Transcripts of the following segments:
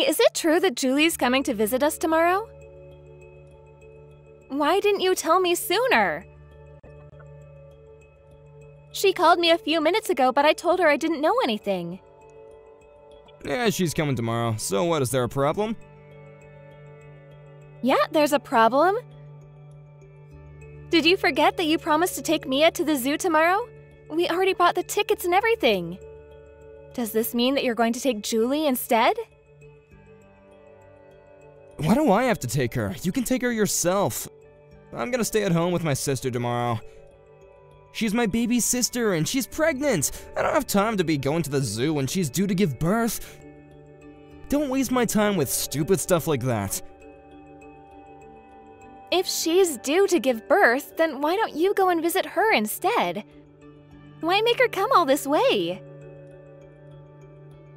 is it true that Julie's coming to visit us tomorrow? Why didn't you tell me sooner? She called me a few minutes ago, but I told her I didn't know anything. Yeah, she's coming tomorrow. So what, is there a problem? Yeah, there's a problem. Did you forget that you promised to take Mia to the zoo tomorrow? We already bought the tickets and everything. Does this mean that you're going to take Julie instead? Why do I have to take her? You can take her yourself. I'm gonna stay at home with my sister tomorrow. She's my baby sister and she's pregnant. I don't have time to be going to the zoo when she's due to give birth. Don't waste my time with stupid stuff like that. If she's due to give birth, then why don't you go and visit her instead? Why make her come all this way?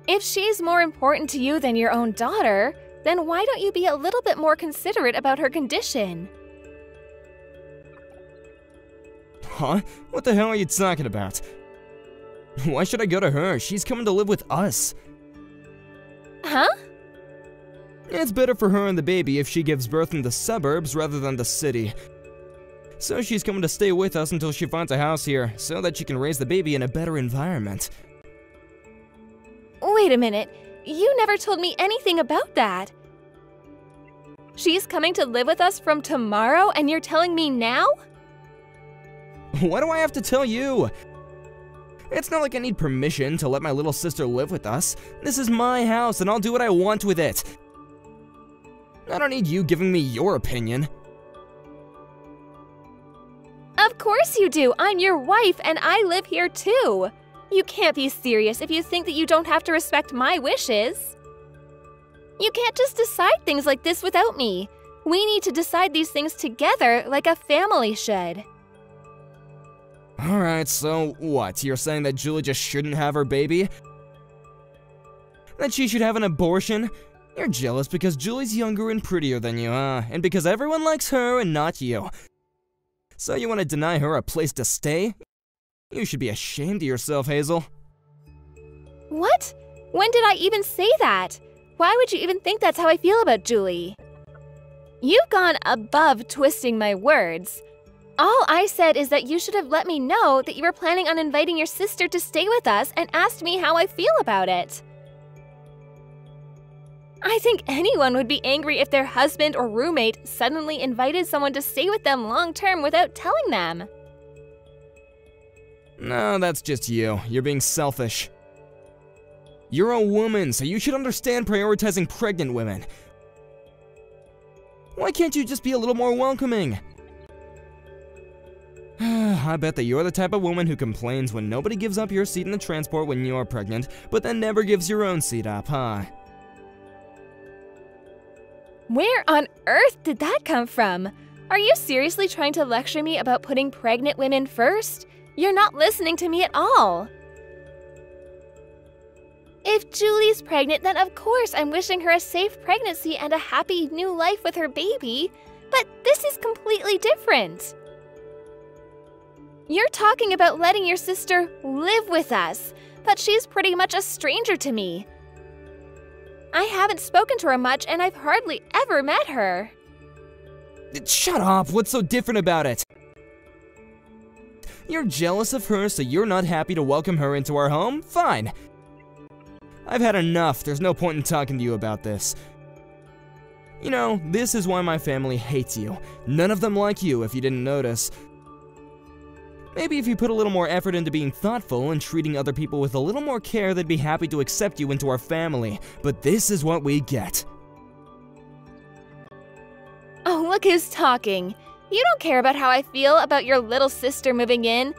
If she's more important to you than your own daughter, then why don't you be a little bit more considerate about her condition? Huh? What the hell are you talking about? Why should I go to her? She's coming to live with us. Huh? It's better for her and the baby if she gives birth in the suburbs rather than the city. So she's coming to stay with us until she finds a house here, so that she can raise the baby in a better environment. Wait a minute. You never told me anything about that. She's coming to live with us from tomorrow and you're telling me now? Why do I have to tell you? It's not like I need permission to let my little sister live with us. This is my house and I'll do what I want with it. I don't need you giving me your opinion. Of course you do. I'm your wife and I live here too. You can't be serious if you think that you don't have to respect my wishes. You can't just decide things like this without me. We need to decide these things together like a family should. Alright, so what? You're saying that Julie just shouldn't have her baby? That she should have an abortion? You're jealous because Julie's younger and prettier than you, and because everyone likes her and not you. So you want to deny her a place to stay? You should be ashamed of yourself, Hazel. What? When did I even say that? Why would you even think that's how I feel about Julie? You've gone above twisting my words. All I said is that you should have let me know that you were planning on inviting your sister to stay with us and asked me how I feel about it. I think anyone would be angry if their husband or roommate suddenly invited someone to stay with them long-term without telling them. No, that's just you. You're being selfish. You're a woman, so you should understand prioritizing pregnant women. Why can't you just be a little more welcoming? I bet that you're the type of woman who complains when nobody gives up your seat in the transport when you're pregnant, but then never gives your own seat up, huh? Where on earth did that come from? Are you seriously trying to lecture me about putting pregnant women first? You're not listening to me at all. If Julie's pregnant, then of course I'm wishing her a safe pregnancy and a happy new life with her baby. But this is completely different. You're talking about letting your sister live with us, but she's pretty much a stranger to me. I haven't spoken to her much and I've hardly ever met her. Shut up! What's so different about it? You're jealous of her, so you're not happy to welcome her into our home? Fine. I've had enough. There's no point in talking to you about this. You know, this is why my family hates you. None of them like you, if you didn't notice. Maybe if you put a little more effort into being thoughtful and treating other people with a little more care, they'd be happy to accept you into our family. But this is what we get. Oh, look who's talking. You don't care about how I feel about your little sister moving in.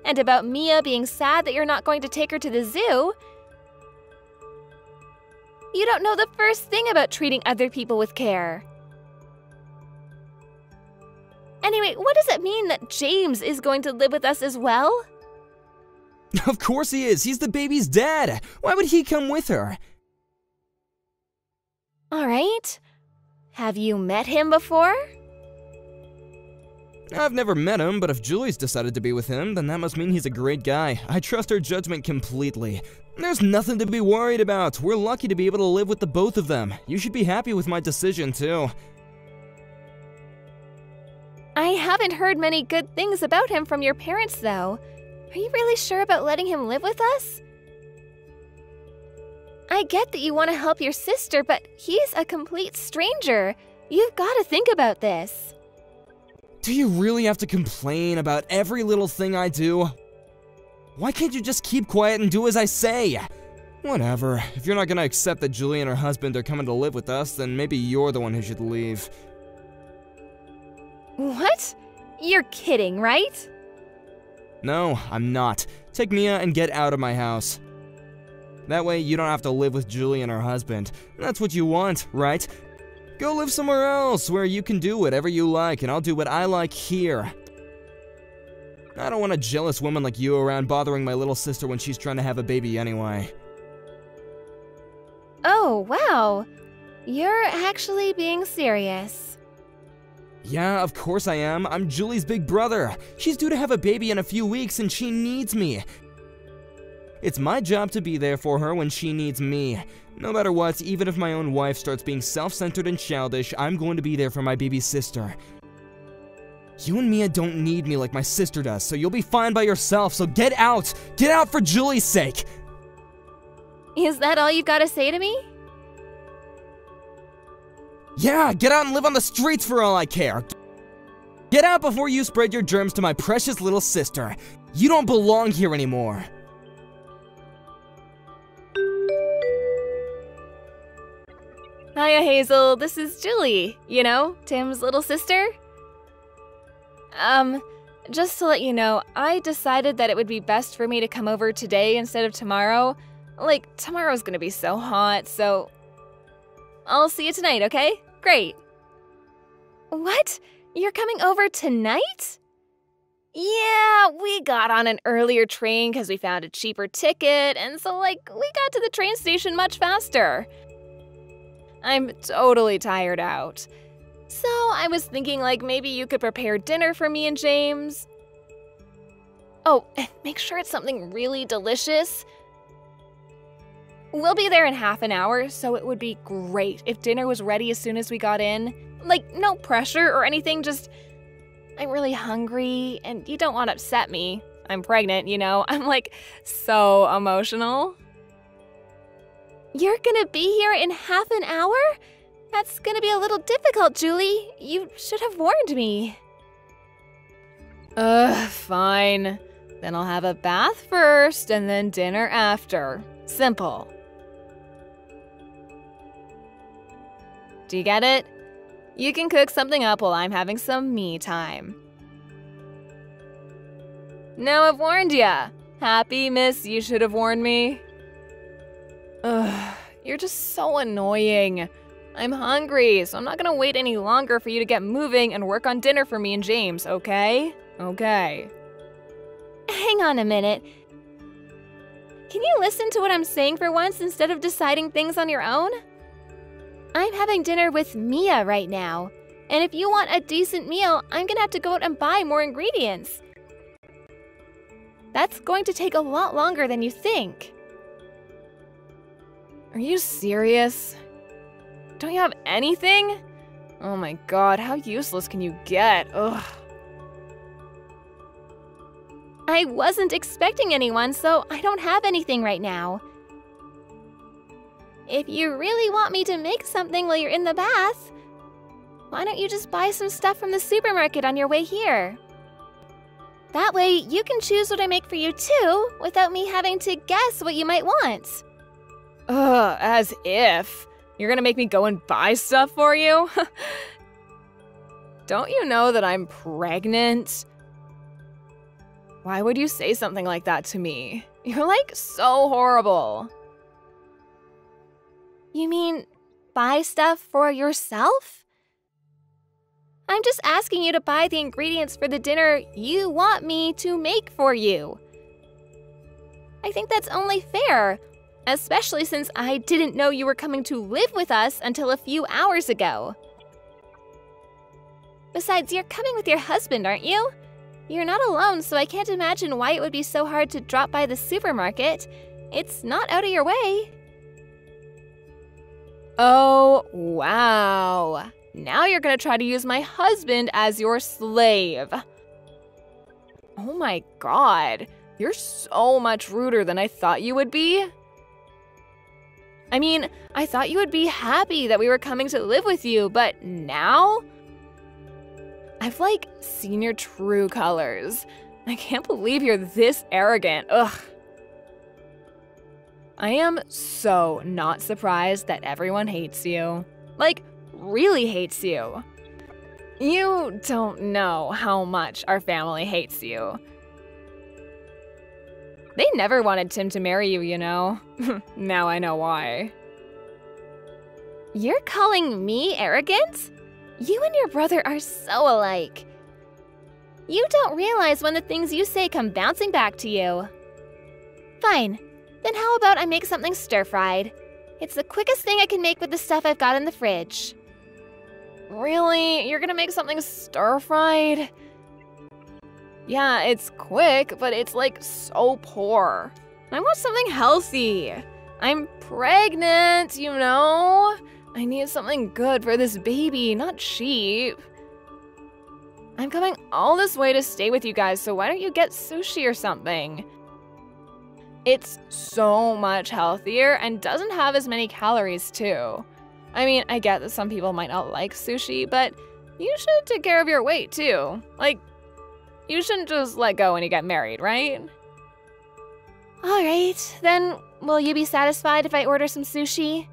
And about Mia being sad that you're not going to take her to the zoo. You don't know the first thing about treating other people with care. Anyway, what does it mean that James is going to live with us as well? Of course he is. He's the baby's dad. Why would he come with her? All right. Have you met him before? I've never met him, but if Julie's decided to be with him, then that must mean he's a great guy. I trust her judgment completely. There's nothing to be worried about. We're lucky to be able to live with the both of them. You should be happy with my decision, too. I haven't heard many good things about him from your parents, though. Are you really sure about letting him live with us? I get that you want to help your sister, but he's a complete stranger. You've got to think about this. Do you really have to complain about every little thing I do? Why can't you just keep quiet and do as I say? Whatever. If you're not gonna accept that Julie and her husband are coming to live with us, then maybe you're the one who should leave. What? You're kidding, right? No, I'm not. Take Mia and get out of my house. That way you don't have to live with Julie and her husband. That's what you want, right? Go live somewhere else where you can do whatever you like, and I'll do what I like here. I don't want a jealous woman like you around bothering my little sister when she's trying to have a baby anyway. Oh, wow. You're actually being serious. Yeah, of course I am. I'm Julie's big brother. She's due to have a baby in a few weeks and she needs me. It's my job to be there for her when she needs me. No matter what, even if my own wife starts being self-centered and childish, I'm going to be there for my baby sister. You and Mia don't need me like my sister does, so you'll be fine by yourself, so get out! Get out for Julie's sake! Is that all you've got to say to me? Yeah, get out and live on the streets for all I care! Get out before you spread your germs to my precious little sister! You don't belong here anymore! Hiya, Hazel. This is Julie. You know, Tim's little sister. Just to let you know, I decided that it would be best for me to come over today instead of tomorrow. Like, tomorrow's gonna be so hot, so I'll see you tonight, okay? Great. What? You're coming over tonight? Yeah, we got on an earlier train because we found a cheaper ticket, and so, we got to the train station much faster. I'm totally tired out. So I was thinking, maybe you could prepare dinner for me and James. Oh, and make sure it's something really delicious. We'll be there in half an hour, so it would be great if dinner was ready as soon as we got in. No pressure or anything, just I'm really hungry, and you don't want to upset me. I'm pregnant, you know. I'm, so emotional. You're gonna be here in half an hour? That's gonna be a little difficult, Julie. You should have warned me. Fine. Then I'll have a bath first, and then dinner after. Simple. Do you get it? You can cook something up while I'm having some me time. Now I've warned ya. Happy, miss, you should have warned me. Ugh, you're just so annoying. I'm hungry, so I'm not gonna wait any longer for you to get moving and work on dinner for me and James, okay? Okay. Hang on a minute. Can you listen to what I'm saying for once instead of deciding things on your own? I'm having dinner with Mia right now, and if you want a decent meal, I'm gonna have to go out and buy more ingredients. That's going to take a lot longer than you think. Are you serious? Don't you have anything? Oh my god, how useless can you get? Ugh. I wasn't expecting anyone, so I don't have anything right now. If you really want me to make something while you're in the bath, why don't you just buy some stuff from the supermarket on your way here? That way, you can choose what I make for you too, without me having to guess what you might want. Ugh, as if. You're gonna make me go and buy stuff for you? Don't you know that I'm pregnant? Why would you say something like that to me? You're so horrible. You mean buy stuff for yourself? I'm just asking you to buy the ingredients for the dinner you want me to make for you. I think that's only fair, especially since I didn't know you were coming to live with us until a few hours ago. Besides, you're coming with your husband, aren't you? You're not alone, so I can't imagine why it would be so hard to drop by the supermarket. It's not out of your way. Oh, wow. Now you're gonna try to use my husband as your slave. Oh my god, you're so much ruder than I thought you would be. I mean, I thought you would be happy that we were coming to live with you, but now? I've like seen your true colors. I can't believe you're this arrogant, ugh. I am so not surprised that everyone hates you. Like, really hates you. You don't know how much our family hates you. They never wanted Tim to marry you, you know. Now I know why. You're calling me arrogant? You and your brother are so alike. You don't realize when the things you say come bouncing back to you. Fine. Then how about I make something stir-fried? It's the quickest thing I can make with the stuff I've got in the fridge. Really? You're gonna make something stir-fried? Yeah, it's quick, but it's like so poor. I want something healthy. I'm pregnant, you know? I need something good for this baby, not cheap. I'm coming all this way to stay with you guys, so why don't you get sushi or something? It's so much healthier and doesn't have as many calories too. I mean, I get that some people might not like sushi, but you should take care of your weight too. Like, you shouldn't just let go when you get married, right? All right, then will you be satisfied if I order some sushi?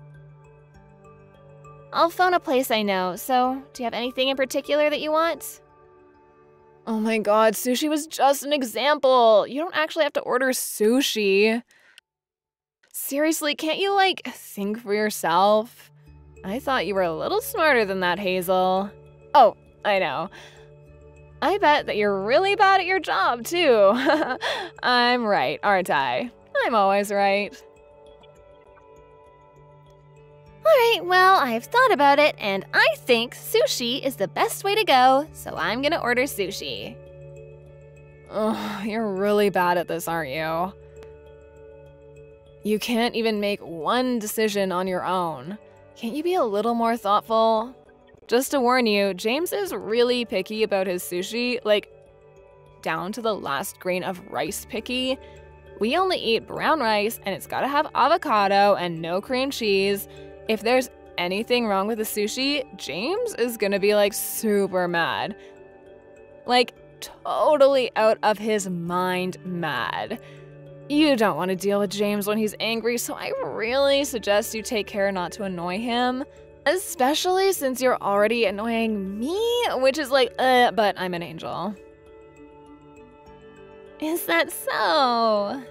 I'll phone a place I know, so do you have anything in particular that you want? Oh my god, sushi was just an example. You don't actually have to order sushi. Seriously, can't you, like, think for yourself? I thought you were a little smarter than that, Hazel. Oh, I know. I bet that you're really bad at your job, too. I'm right, aren't I? I'm always right. Alright, well, I've thought about it, and I think sushi is the best way to go, so I'm gonna order sushi. Ugh, you're really bad at this, aren't you? You can't even make one decision on your own. Can't you be a little more thoughtful? Just to warn you, James is really picky about his sushi, like, down to the last grain of rice picky. We only eat brown rice, and it's gotta have avocado and no cream cheese. If there's anything wrong with the sushi, James is gonna be like super mad. Like totally out of his mind mad. You don't want to deal with James when he's angry, so I really suggest you take care not to annoy him. Especially since you're already annoying me, which is like, but I'm an angel. Is that so?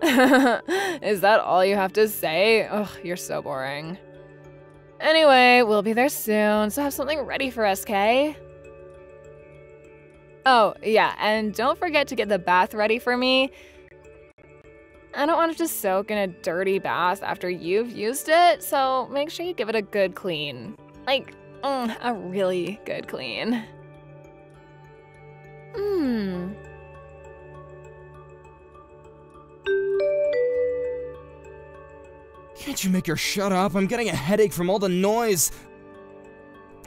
Is that all you have to say? Ugh, you're so boring. Anyway, we'll be there soon, so have something ready for us, Kay? Oh, yeah, and don't forget to get the bath ready for me. I don't want it to soak in a dirty bath after you've used it, so make sure you give it a good clean. Like, a really good clean. Can't you make her shut up? I'm getting a headache from all the noise.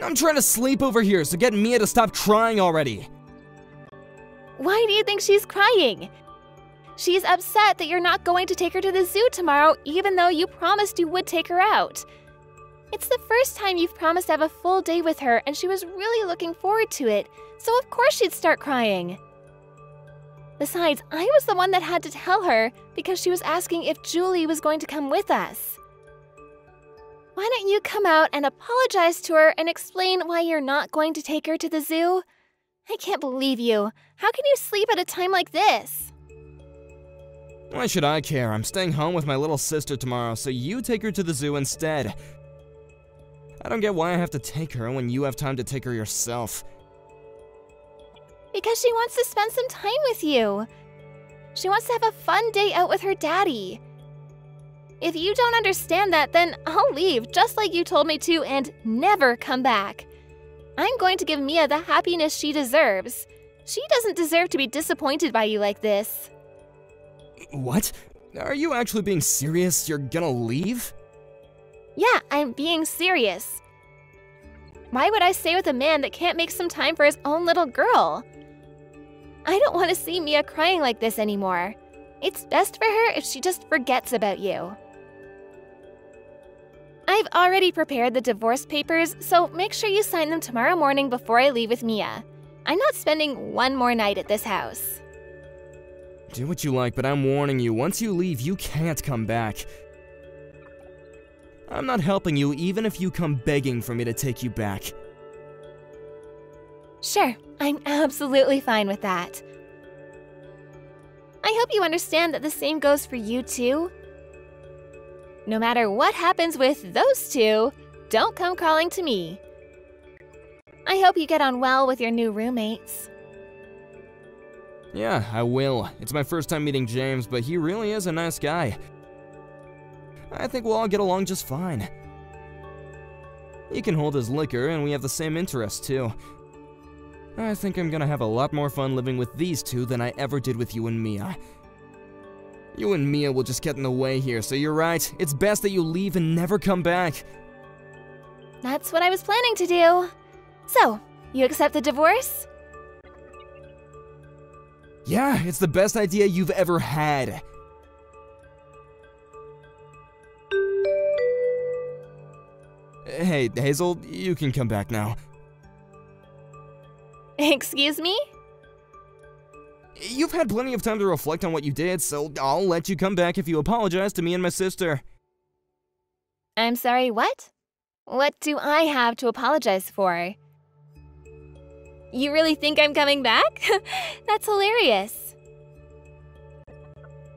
I'm trying to sleep over here, so get Mia to stop crying already. Why do you think she's crying? She's upset that you're not going to take her to the zoo tomorrow, even though you promised you would take her out. It's the first time you've promised to have a full day with her, and she was really looking forward to it, so of course she'd start crying. Besides, I was the one that had to tell her because she was asking if Julie was going to come with us. Why don't you come out and apologize to her and explain why you're not going to take her to the zoo? I can't believe you. How can you sleep at a time like this? Why should I care? I'm staying home with my little sister tomorrow, so you take her to the zoo instead. I don't get why I have to take her when you have time to take her yourself. Because she wants to spend some time with you. She wants to have a fun day out with her daddy. If you don't understand that, then I'll leave, just like you told me to, and never come back. I'm going to give Mia the happiness she deserves. She doesn't deserve to be disappointed by you like this. What? Are you actually being serious? You're gonna leave? Yeah, I'm being serious. Why would I stay with a man that can't make some time for his own little girl? I don't want to see Mia crying like this anymore. It's best for her if she just forgets about you. I've already prepared the divorce papers, so make sure you sign them tomorrow morning before I leave with Mia. I'm not spending one more night at this house. Do what you like, but I'm warning you, once you leave, you can't come back. I'm not helping you even if you come begging for me to take you back. Sure, I'm absolutely fine with that. I hope you understand that the same goes for you too. No matter what happens with those two, don't come calling to me. I hope you get on well with your new roommates. Yeah, I will. It's my first time meeting James, but he really is a nice guy. I think we'll all get along just fine. He can hold his liquor, and we have the same interests, too. I think I'm gonna have a lot more fun living with these two than I ever did with you and Mia. You and Mia will just get in the way here, so you're right. It's best that you leave and never come back. That's what I was planning to do. So, you accept the divorce? Yeah, it's the best idea you've ever had. Hey, Hazel, you can come back now. Excuse me? You've had plenty of time to reflect on what you did, so I'll let you come back if you apologize to me and my sister. I'm sorry, what? What do I have to apologize for? You really think I'm coming back? That's hilarious.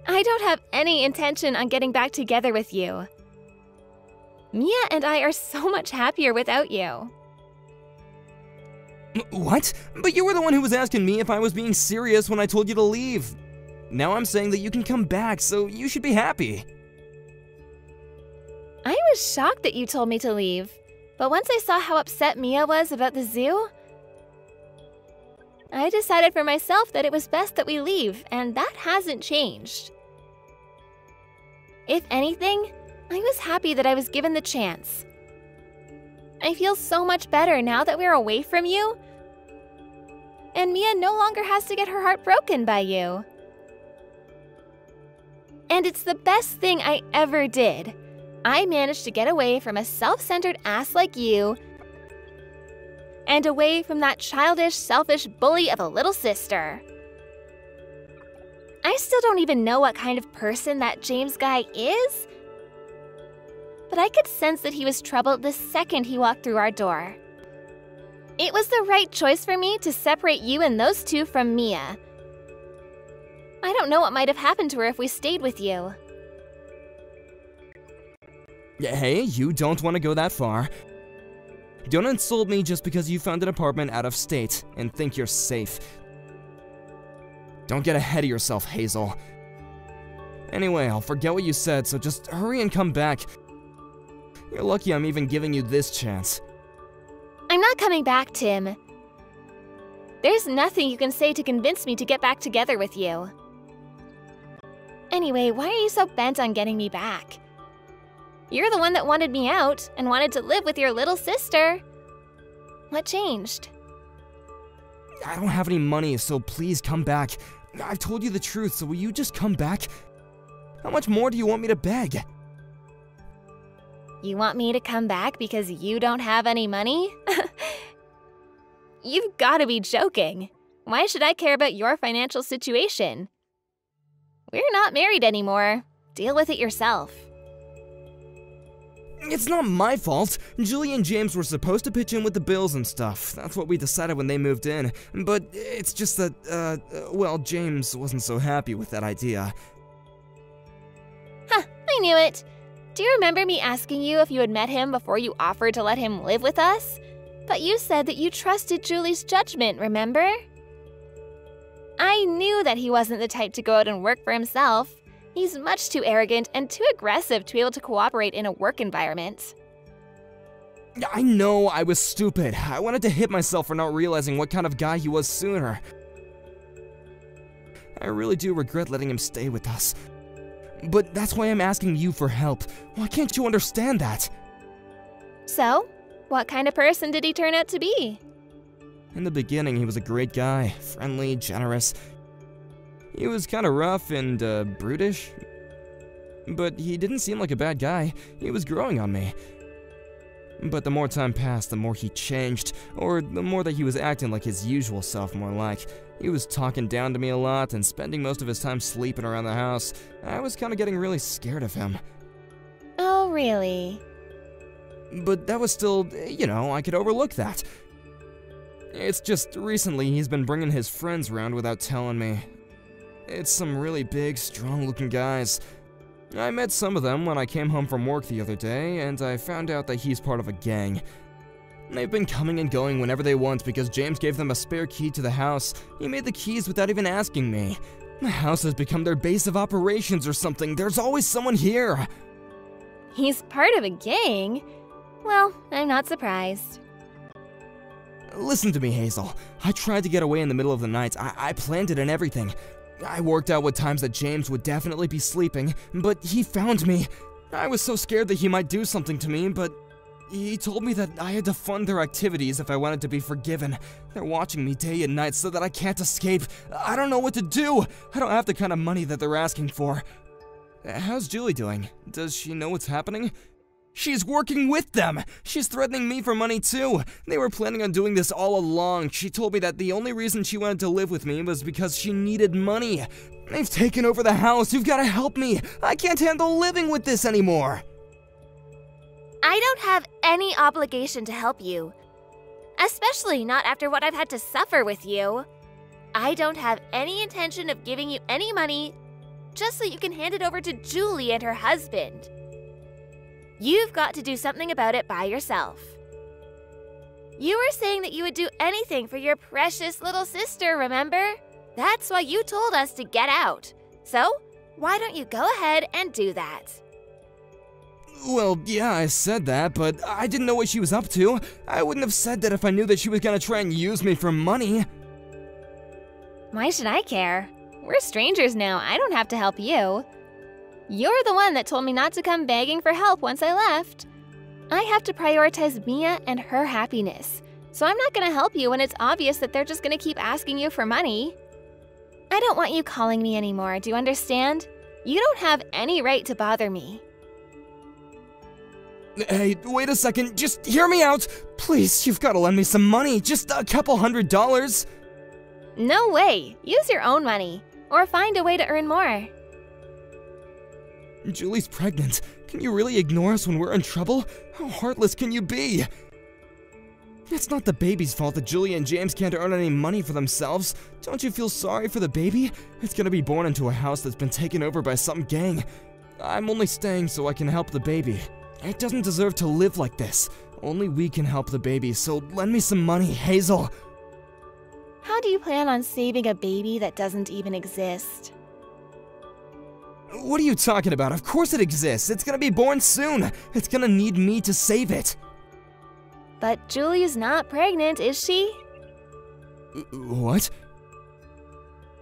I don't have any intention on getting back together with you. Mia and I are so much happier without you. What? But you were the one who was asking me if I was being serious when I told you to leave. Now I'm saying that you can come back, so you should be happy. I was shocked that you told me to leave, but once I saw how upset Mia was about the zoo, I decided for myself that it was best that we leave, and that hasn't changed. If anything, I was happy that I was given the chance. I feel so much better now that we're away from you, and Mia no longer has to get her heart broken by you. And it's the best thing I ever did. I managed to get away from a self-centered ass like you and away from that childish, selfish bully of a little sister. I still don't even know what kind of person that James guy is, but I could sense that he was troubled the second he walked through our door. It was the right choice for me to separate you and those two from Mia. I don't know what might have happened to her if we stayed with you. Hey, you don't want to go that far. Don't insult me just because you found an apartment out of state and think you're safe. Don't get ahead of yourself, Hazel. Anyway, I'll forget what you said, so just hurry and come back. You're lucky I'm even giving you this chance. I'm not coming back, Tim. There's nothing you can say to convince me to get back together with you. Anyway, why are you so bent on getting me back? You're the one that wanted me out and wanted to live with your little sister. What changed? I don't have any money, so please come back. I've told you the truth, so will you just come back? How much more do you want me to beg? You want me to come back because you don't have any money? You've got to be joking. Why should I care about your financial situation? We're not married anymore. Deal with it yourself. It's not my fault. Julie and James were supposed to pitch in with the bills and stuff. That's what we decided when they moved in. But it's just that, well, James wasn't so happy with that idea. Huh, I knew it. Do you remember me asking you if you had met him before you offered to let him live with us? But you said that you trusted Julie's judgment, remember? I knew that he wasn't the type to go out and work for himself. He's much too arrogant and too aggressive to be able to cooperate in a work environment. I know I was stupid. I wanted to hit myself for not realizing what kind of guy he was sooner. I really do regret letting him stay with us. But that's why I'm asking you for help. Why can't you understand that? So, what kind of person did he turn out to be? In the beginning, he was a great guy, friendly, generous. He was kind of rough and brutish, but he didn't seem like a bad guy. He was growing on me. But the more time passed, the more he changed, or the more that he was acting like his usual self, more like. He was talking down to me a lot and spending most of his time sleeping around the house. I was kind of getting really scared of him. Oh, really? But that was still, I could overlook that. It's just recently he's been bringing his friends around without telling me. It's some really big, strong-looking guys. I met some of them when I came home from work the other day, and I found out that he's part of a gang. They've been coming and going whenever they want because James gave them a spare key to the house. He made the keys without even asking me. The house has become their base of operations or something. There's always someone here. He's part of a gang? Well, I'm not surprised. Listen to me, Hazel. I tried to get away in the middle of the night. I planned it and everything. I worked out what times that James would definitely be sleeping, but he found me. I was so scared that he might do something to me, but he told me that I had to fund their activities if I wanted to be forgiven. They're watching me day and night so that I can't escape. I don't know what to do. I don't have the kind of money that they're asking for. How's Julie doing? Does she know what's happening? She's working with them! She's threatening me for money too! They were planning on doing this all along. She told me that the only reason she wanted to live with me was because she needed money. They've taken over the house. You've got to help me. I can't handle living with this anymore. I don't have any obligation to help you. Especially not after what I've had to suffer with you. I don't have any intention of giving you any money just so you can hand it over to Julie and her husband. You've got to do something about it by yourself. You were saying that you would do anything for your precious little sister, remember? That's why you told us to get out. So, why don't you go ahead and do that? Well, yeah, I said that, but I didn't know what she was up to. I wouldn't have said that if I knew that she was gonna try and use me for money. Why should I care? We're strangers now. I don't have to help you. You're the one that told me not to come begging for help once I left. I have to prioritize Mia and her happiness, so I'm not gonna help you when it's obvious that they're just gonna keep asking you for money. I don't want you calling me anymore, do you understand? You don't have any right to bother me. Hey, wait a second, just hear me out! Please, you've gotta lend me some money, just a couple $100. No way! Use your own money, or find a way to earn more. Julie's pregnant. Can you really ignore us when we're in trouble? How heartless can you be? It's not the baby's fault that Julie and James can't earn any money for themselves. Don't you feel sorry for the baby? It's gonna be born into a house that's been taken over by some gang. I'm only staying so I can help the baby. It doesn't deserve to live like this. Only we can help the baby, so lend me some money, Hazel. How do you plan on saving a baby that doesn't even exist? What are you talking about? Of course it exists. It's gonna be born soon. It's gonna need me to save it. But Julie's not pregnant, is she? What?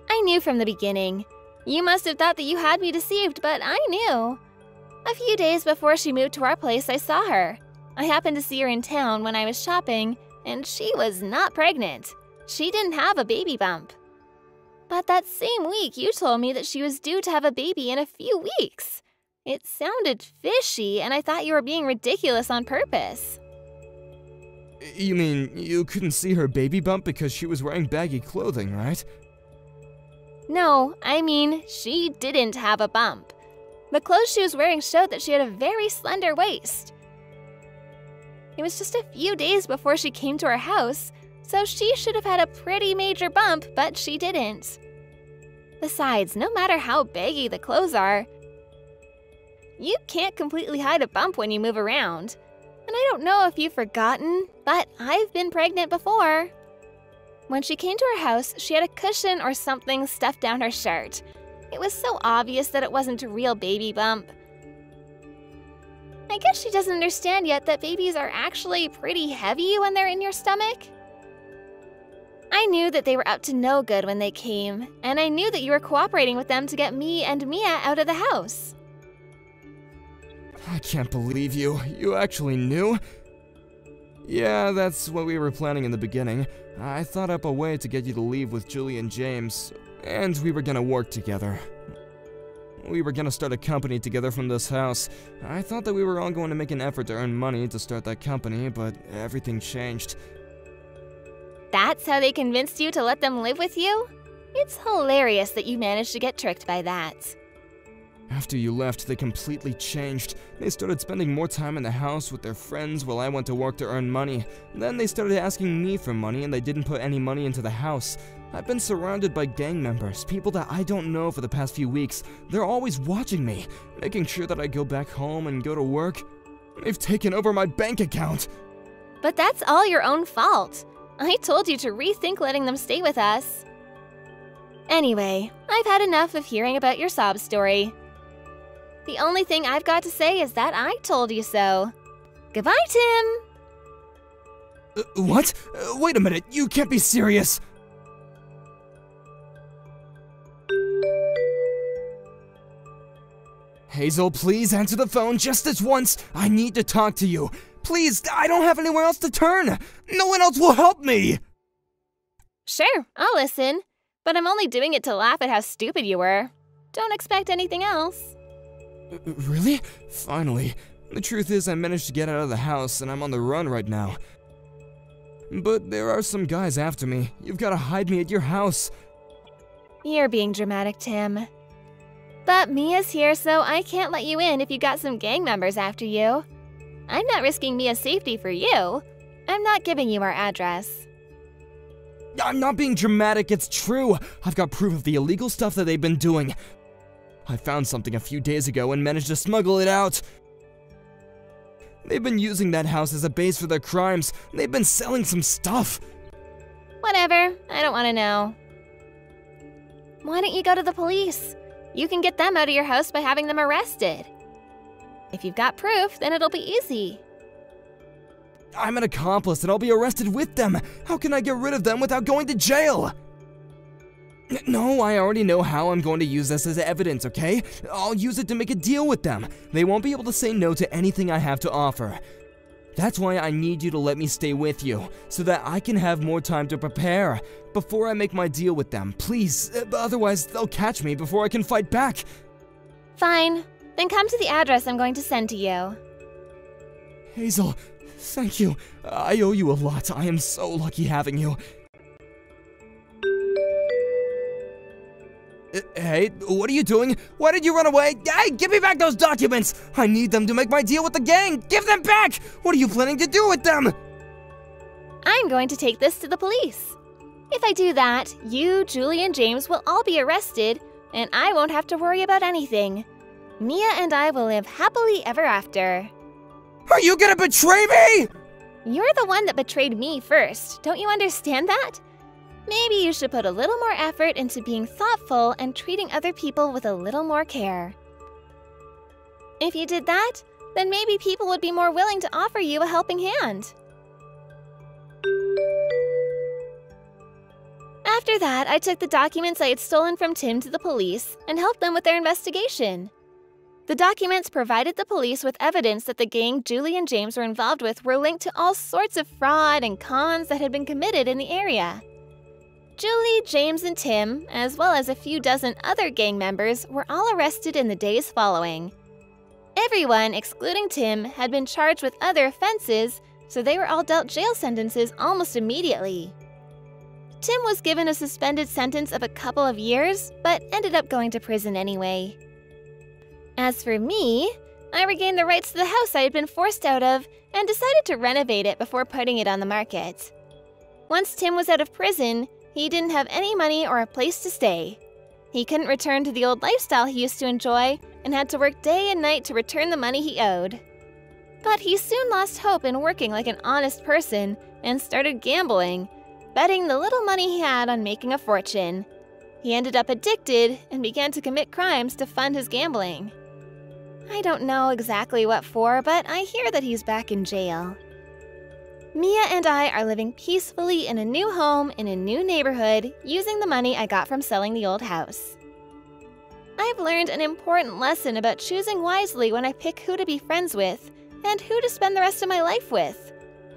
I knew from the beginning. You must have thought that you had me deceived, but I knew. A few days before she moved to our place, I saw her. I happened to see her in town when I was shopping, and she was not pregnant. She didn't have a baby bump. But that same week, you told me that she was due to have a baby in a few weeks. It sounded fishy, and I thought you were being ridiculous on purpose. You mean you couldn't see her baby bump because she was wearing baggy clothing, right? No, I mean, she didn't have a bump. The clothes she was wearing showed that she had a very slender waist. It was just a few days before she came to our house, so she should have had a pretty major bump, but she didn't. Besides, no matter how baggy the clothes are, you can't completely hide a bump when you move around. And I don't know if you've forgotten, but I've been pregnant before. When she came to our house, she had a cushion or something stuffed down her shirt. It was so obvious that it wasn't a real baby bump. I guess she doesn't understand yet that babies are actually pretty heavy when they're in your stomach. I I knew that they were up to no good when they came, and I knew that you were cooperating with them to get me and Mia out of the house. I can't believe you. You actually knew? Yeah, that's what we were planning in the beginning. I thought up a way to get you to leave with Julie and James, and we were gonna work together. We were gonna start a company together from this house. I thought that we were all going to make an effort to earn money to start that company, but everything changed. That's how they convinced you to let them live with you? It's hilarious that you managed to get tricked by that. After you left, they completely changed. They started spending more time in the house with their friends while I went to work to earn money. Then they started asking me for money and they didn't put any money into the house. I've been surrounded by gang members, people that I don't know for the past few weeks. They're always watching me, making sure that I go back home and go to work. They've taken over my bank account. But that's all your own fault. I told you to rethink letting them stay with us. Anyway, I've had enough of hearing about your sob story. The only thing I've got to say is that I told you so. Goodbye, Tim! What? Wait a minute, you can't be serious! Hazel, please answer the phone just this once. I need to talk to you. Please, I don't have anywhere else to turn. No one else will help me. Sure, I'll listen. But I'm only doing it to laugh at how stupid you were. Don't expect anything else. Really? Finally. The truth is I managed to get out of the house and I'm on the run right now. But there are some guys after me. You've got to hide me at your house. You're being dramatic, Tim. But Mia's here, so I can't let you in if you got some gang members after you. I'm not risking Mia's safety for you. I'm not giving you our address. I'm not being dramatic, it's true. I've got proof of the illegal stuff that they've been doing. I found something a few days ago and managed to smuggle it out. They've been using that house as a base for their crimes. They've been selling some stuff. Whatever, I don't want to know. Why don't you go to the police? You can get them out of your house by having them arrested. If you've got proof, then it'll be easy. I'm an accomplice and I'll be arrested with them. How can I get rid of them without going to jail? No, I already know how I'm going to use this as evidence, okay? I'll use it to make a deal with them. They won't be able to say no to anything I have to offer. That's why I need you to let me stay with you, so that I can have more time to prepare before I make my deal with them. Please, otherwise they'll catch me before I can fight back. Fine. Then come to the address I'm going to send to you. Hazel, thank you. I owe you a lot. I am so lucky having you. Hey, what are you doing? Why did you run away? Hey, give me back those documents! I need them to make my deal with the gang! Give them back! What are you planning to do with them? I'm going to take this to the police. If I do that, you, Julie, and James will all be arrested, and I won't have to worry about anything. Mia and I will live happily ever after. Are you gonna betray me? You're the one that betrayed me first. Don't you understand that? Maybe you should put a little more effort into being thoughtful and treating other people with a little more care. If you did that, then maybe people would be more willing to offer you a helping hand. After that, I took the documents I had stolen from Tim to the police and helped them with their investigation. The documents provided the police with evidence that the gang Julie and James were involved with were linked to all sorts of fraud and cons that had been committed in the area. Julie, James, and Tim, as well as a few dozen other gang members, were all arrested in the days following. Everyone, excluding Tim, had been charged with other offenses, so they were all dealt jail sentences almost immediately. Tim was given a suspended sentence of a couple of years, but ended up going to prison anyway. As for me, I regained the rights to the house I had been forced out of and decided to renovate it before putting it on the market. Once Tim was out of prison, he didn't have any money or a place to stay. He couldn't return to the old lifestyle he used to enjoy and had to work day and night to return the money he owed. But he soon lost hope in working like an honest person and started gambling, betting the little money he had on making a fortune. He ended up addicted and began to commit crimes to fund his gambling. I don't know exactly what for, but I hear that he's back in jail. Mia and I are living peacefully in a new home in a new neighborhood using the money I got from selling the old house. I've learned an important lesson about choosing wisely when I pick who to be friends with and who to spend the rest of my life with.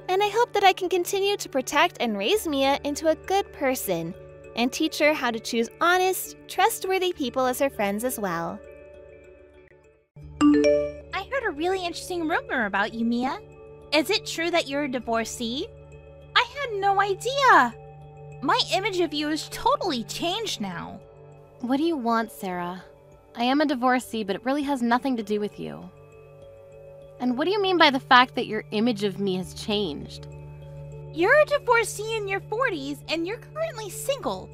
And I hope that I can continue to protect and raise Mia into a good person and teach her how to choose honest, trustworthy people as her friends as well. I heard a really interesting rumor about you, Mia. Is it true that you're a divorcee? I had no idea. My image of you is totally changed now. What do you want, Sarah? I am a divorcee, but it really has nothing to do with you. And what do you mean by the fact that your image of me has changed? You're a divorcee in your 40s and you're currently single.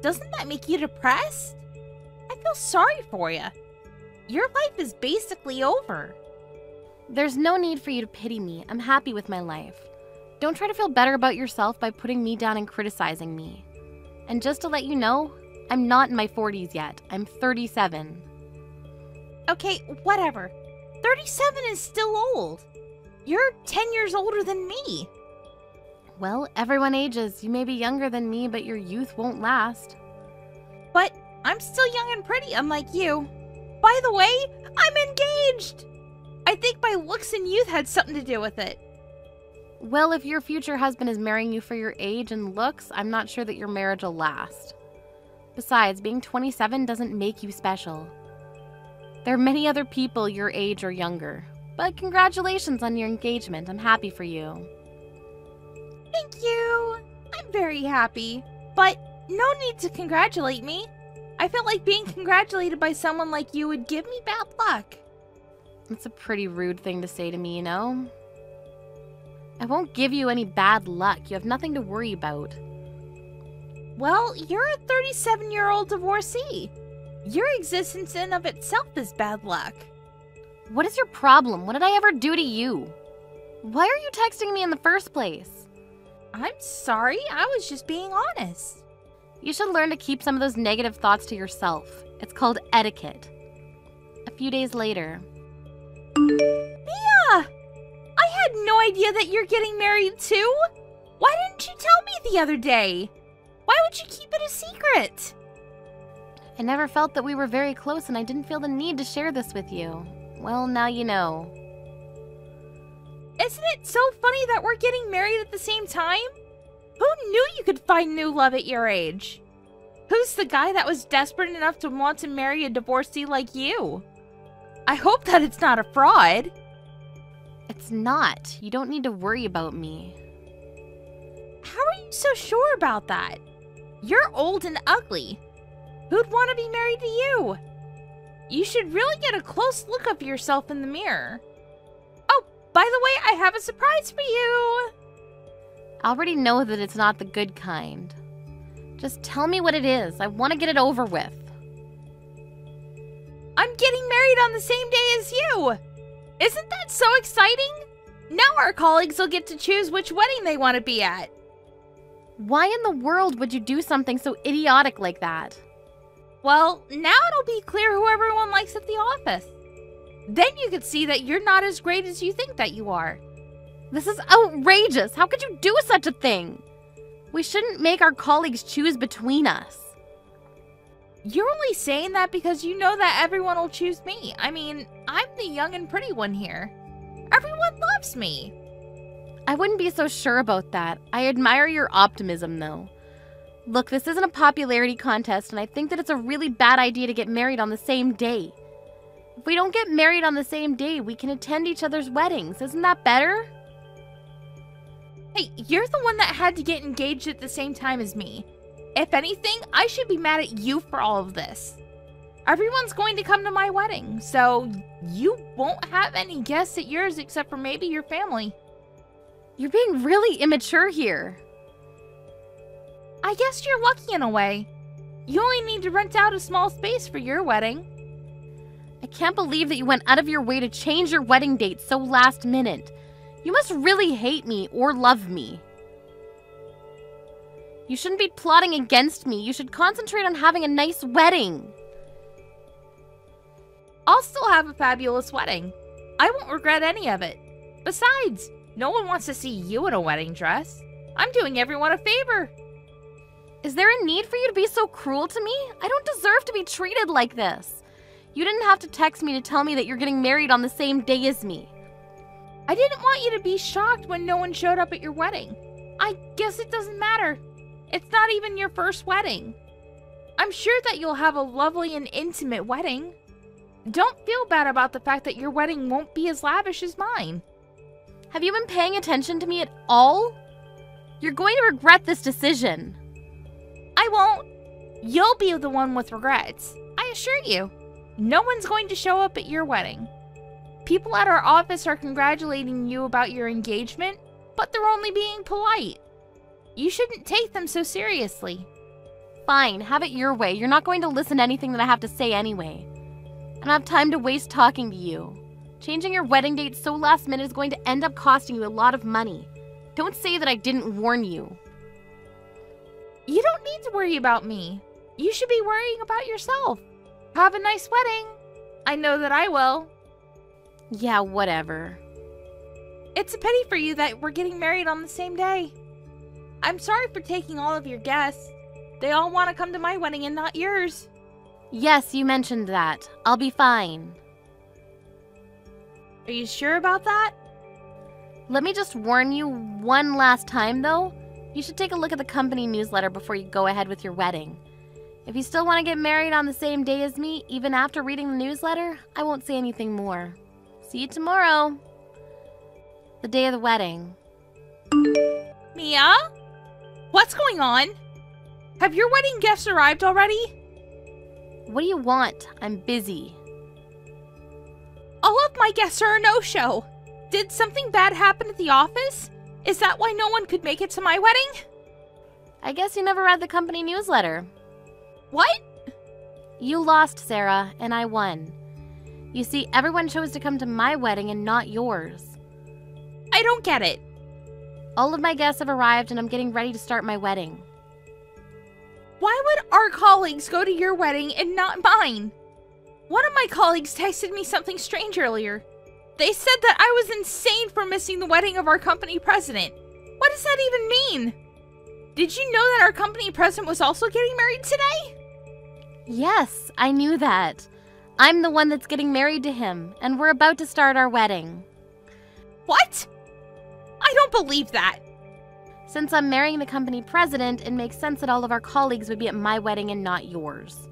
Doesn't that make you depressed? I feel sorry for you. Your life is basically over. There's no need for you to pity me. I'm happy with my life. Don't try to feel better about yourself by putting me down and criticizing me. And just to let you know, I'm not in my 40s yet. I'm 37. Okay, whatever. 37 is still old. You're 10 years older than me. Well, everyone ages. You may be younger than me, but your youth won't last. But I'm still young and pretty, unlike you. By the way, I'm engaged! I think my looks and youth had something to do with it. Well, if your future husband is marrying you for your age and looks, I'm not sure that your marriage will last. Besides, being 27 doesn't make you special. There are many other people your age or younger. But congratulations on your engagement. I'm happy for you. Thank you. I'm very happy. But no need to congratulate me. I felt like being congratulated by someone like you would give me bad luck. That's a pretty rude thing to say to me, you know? I won't give you any bad luck. You have nothing to worry about. Well, you're a 37-year-old divorcee. Your existence in of itself is bad luck. What is your problem? What did I ever do to you? Why are you texting me in the first place? I'm sorry, I was just being honest. You should learn to keep some of those negative thoughts to yourself. It's called etiquette. A few days later. Mia! I had no idea that you're getting married too. Why didn't you tell me the other day? Why would you keep it a secret? I never felt that we were very close and I didn't feel the need to share this with you. Well, now you know. Isn't it so funny that we're getting married at the same time? Who knew you could find new love at your age? Who's the guy that was desperate enough to want to marry a divorcee like you? I hope that it's not a fraud. It's not. You don't need to worry about me. How are you so sure about that? You're old and ugly. Who'd want to be married to you? You should really get a close look of yourself in the mirror. Oh, by the way, I have a surprise for you. I already know that it's not the good kind. Just tell me what it is. I want to get it over with. I'm getting married on the same day as you. Isn't that so exciting? Now our colleagues will get to choose which wedding they want to be at. Why in the world would you do something so idiotic like that? Well, now it'll be clear who everyone likes at the office. Then you could see that you're not as great as you think that you are. This is outrageous. How could you do such a thing? We shouldn't make our colleagues choose between us. You're only saying that because you know that everyone will choose me. I mean, I'm the young and pretty one here. Everyone loves me. I wouldn't be so sure about that. I admire your optimism, though. Look, this isn't a popularity contest, and I think that it's a really bad idea to get married on the same day. If we don't get married on the same day, we can attend each other's weddings. Isn't that better? Hey, you're the one that had to get engaged at the same time as me. If anything, I should be mad at you for all of this. Everyone's going to come to my wedding, so you won't have any guests at yours except for maybe your family. You're being really immature here. I guess you're lucky in a way. You only need to rent out a small space for your wedding. I can't believe that you went out of your way to change your wedding date so last minute. You must really hate me or love me. You shouldn't be plotting against me. You should concentrate on having a nice wedding. I'll still have a fabulous wedding. I won't regret any of it. Besides, No one wants to see you in a wedding dress. I'm doing everyone a favor. Is there a need for you to be so cruel to me? I don't deserve to be treated like this. You didn't have to text me to tell me that you're getting married on the same day as me. I didn't want you to be shocked when no one showed up at your wedding. I guess it doesn't matter. It's not even your first wedding. I'm sure that you'll have a lovely and intimate wedding. Don't feel bad about the fact that your wedding won't be as lavish as mine. Have you been paying attention to me at all? You're going to regret this decision. I won't. You'll be the one with regrets. I assure you. No one's going to show up at your wedding. People at our office are congratulating you about your engagement, but they're only being polite. You shouldn't take them so seriously. Fine, have it your way. You're not going to listen to anything that I have to say anyway. I don't have time to waste talking to you. Changing your wedding date so last minute is going to end up costing you a lot of money. Don't say that I didn't warn you. You don't need to worry about me. You should be worrying about yourself. Have a nice wedding. I know that I will. Yeah, whatever. It's a pity for you that we're getting married on the same day. I'm sorry for taking all of your guests. They all want to come to my wedding and not yours. Yes, you mentioned that. I'll be fine. Are you sure about that? Let me just warn you one last time, though. You should take a look at the company newsletter before you go ahead with your wedding. If you still want to get married on the same day as me, even after reading the newsletter, I won't say anything more. See you tomorrow. The day of the wedding. Mia? What's going on? Have your wedding guests arrived already? What do you want? I'm busy. All of my guests are a no-show. Did something bad happen at the office? Is that why no one could make it to my wedding? I guess you never read the company newsletter. What? You lost, Sarah, and I won. You see, everyone chose to come to my wedding and not yours. I don't get it. All of my guests have arrived and I'm getting ready to start my wedding. Why would our colleagues go to your wedding and not mine? One of my colleagues texted me something strange earlier. They said that I was insane for missing the wedding of our company president. What does that even mean? Did you know that our company president was also getting married today? Yes, I knew that. I'm the one that's getting married to him, and we're about to start our wedding. What? I don't believe that. Since I'm marrying the company president, it makes sense that all of our colleagues would be at my wedding and not yours.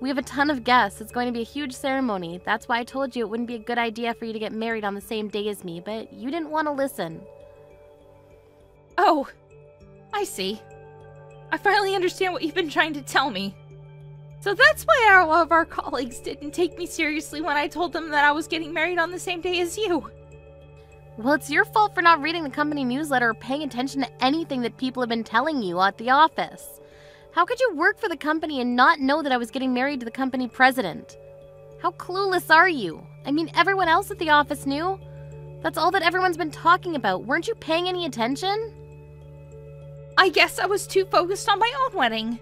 We have a ton of guests. It's going to be a huge ceremony. That's why I told you it wouldn't be a good idea for you to get married on the same day as me, but you didn't want to listen. Oh, I see. I finally understand what you've been trying to tell me. So that's why all of our colleagues didn't take me seriously when I told them that I was getting married on the same day as you. Well, it's your fault for not reading the company newsletter or paying attention to anything that people have been telling you at the office. How could you work for the company and not know that I was getting married to the company president? How clueless are you? I mean, everyone else at the office knew. That's all that everyone's been talking about. Weren't you paying any attention? I guess I was too focused on my own wedding.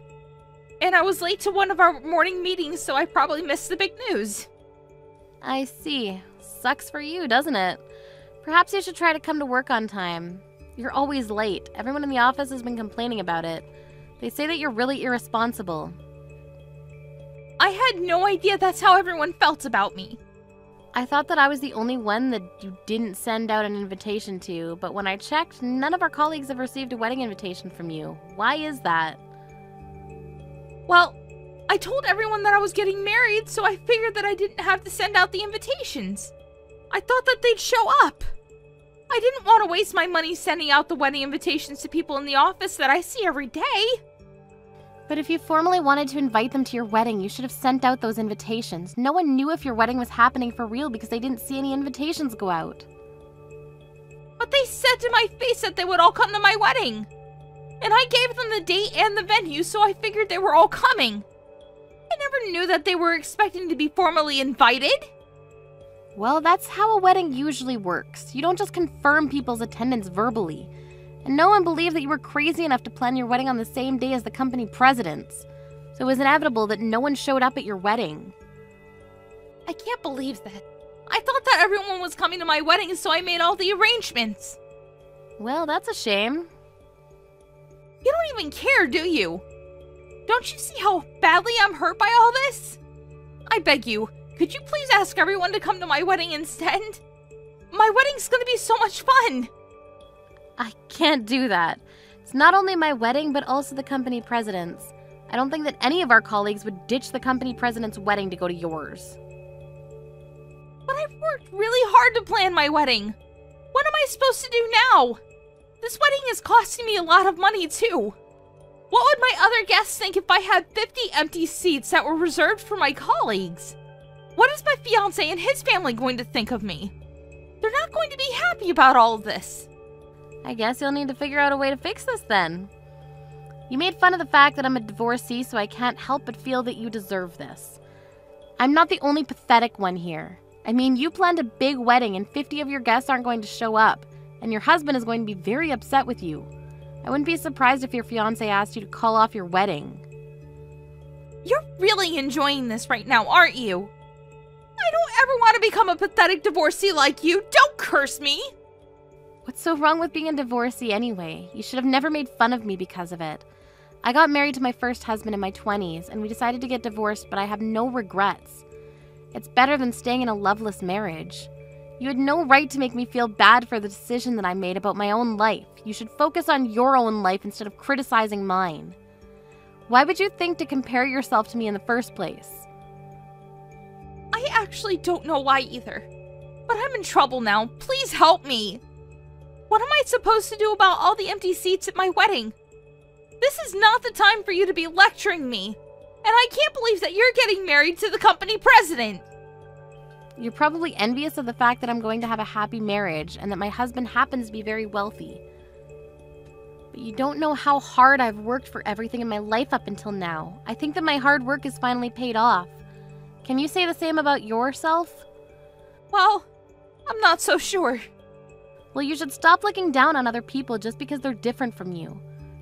And I was late to one of our morning meetings, so I probably missed the big news. I see. Sucks for you, doesn't it? Perhaps you should try to come to work on time. You're always late. Everyone in the office has been complaining about it. They say that you're really irresponsible. I had no idea that's how everyone felt about me. I thought that I was the only one that you didn't send out an invitation to, but when I checked, none of our colleagues have received a wedding invitation from you. Why is that? Well, I told everyone that I was getting married, so I figured that I didn't have to send out the invitations. I thought that they'd show up. I didn't want to waste my money sending out the wedding invitations to people in the office that I see every day. But if you formally wanted to invite them to your wedding, you should have sent out those invitations. No one knew if your wedding was happening for real because they didn't see any invitations go out. But they said to my face that they would all come to my wedding. And I gave them the date and the venue, so I figured they were all coming. I never knew that they were expecting to be formally invited. Well, that's how a wedding usually works. You don't just confirm people's attendance verbally. And no one believed that you were crazy enough to plan your wedding on the same day as the company president's. So it was inevitable that no one showed up at your wedding. I can't believe that. I thought that everyone was coming to my wedding, so I made all the arrangements. Well, that's a shame. You don't even care, do you? Don't you see how badly I'm hurt by all this? I beg you, could you please ask everyone to come to my wedding instead? My wedding's gonna be so much fun! I can't do that. It's not only my wedding, but also the company president's. I don't think that any of our colleagues would ditch the company president's wedding to go to yours. But I've worked really hard to plan my wedding. What am I supposed to do now? This wedding is costing me a lot of money, too. What would my other guests think if I had 50 empty seats that were reserved for my colleagues? What is my fiancé and his family going to think of me? They're not going to be happy about all of this. I guess you'll need to figure out a way to fix this then. You made fun of the fact that I'm a divorcee, so I can't help but feel that you deserve this. I'm not the only pathetic one here. I mean, you planned a big wedding and 50 of your guests aren't going to show up, and your husband is going to be very upset with you. I wouldn't be surprised if your fiancé asked you to call off your wedding. You're really enjoying this right now, aren't you? I don't ever want to become a pathetic divorcee like you. Don't curse me! What's so wrong with being a divorcee anyway? You should have never made fun of me because of it. I got married to my first husband in my 20s, and we decided to get divorced, but I have no regrets. It's better than staying in a loveless marriage. You had no right to make me feel bad for the decision that I made about my own life. You should focus on your own life instead of criticizing mine. Why would you think to compare yourself to me in the first place? I actually don't know why either. But I'm in trouble now. Please help me. What am I supposed to do about all the empty seats at my wedding? This is not the time for you to be lecturing me. And I can't believe that you're getting married to the company president. You're probably envious of the fact that I'm going to have a happy marriage and that my husband happens to be very wealthy. But you don't know how hard I've worked for everything in my life up until now. I think that my hard work is finally paid off. Can you say the same about yourself? Well, I'm not so sure. Well, you should stop looking down on other people just because they're different from you.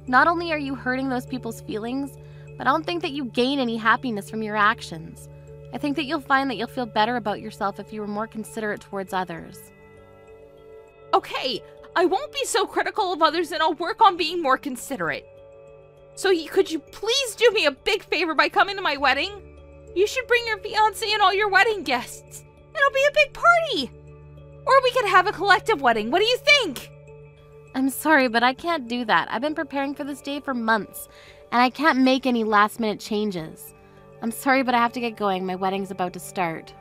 Not only are you hurting those people's feelings, but I don't think that you gain any happiness from your actions. I think that you'll find that you'll feel better about yourself if you were more considerate towards others. Okay, I won't be so critical of others and I'll work on being more considerate. So could you please do me a big favor by coming to my wedding? You should bring your fiancé and all your wedding guests. It'll be a big party. Or we could have a collective wedding. What do you think? I'm sorry, but I can't do that. I've been preparing for this day for months, and I can't make any last-minute changes. I'm sorry, but I have to get going. My wedding's about to start.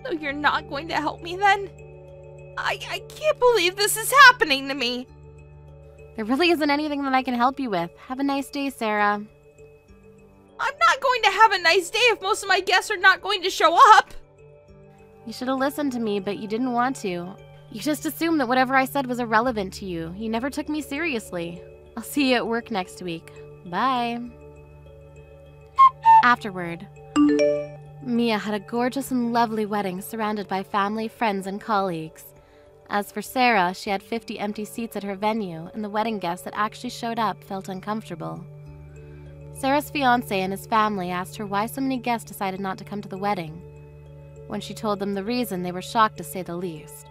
So you're not going to help me then? I can't believe this is happening to me. There really isn't anything that I can help you with. Have a nice day, Sarah. I'm not going to have a nice day if most of my guests are not going to show up. You should have listened to me, but you didn't want to. You just assumed that whatever I said was irrelevant to you. You never took me seriously. I'll see you at work next week. Bye. Afterward, Mia had a gorgeous and lovely wedding surrounded by family, friends, and colleagues. As for Sarah, she had 50 empty seats at her venue, and the wedding guests that actually showed up felt uncomfortable. Sarah's fiancé and his family asked her why so many guests decided not to come to the wedding. When she told them the reason, they were shocked to say the least.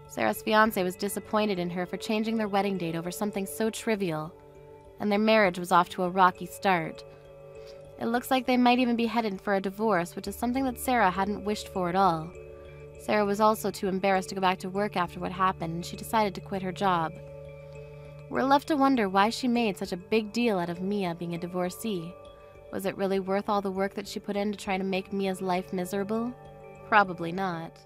Sarah's fiancé was disappointed in her for changing their wedding date over something so trivial, and their marriage was off to a rocky start. It looks like they might even be headed for a divorce, which is something that Sarah hadn't wished for at all. Sarah was also too embarrassed to go back to work after what happened, and she decided to quit her job. We're left to wonder why she made such a big deal out of Mia being a divorcee. Was it really worth all the work that she put in to try to make Mia's life miserable? Probably not.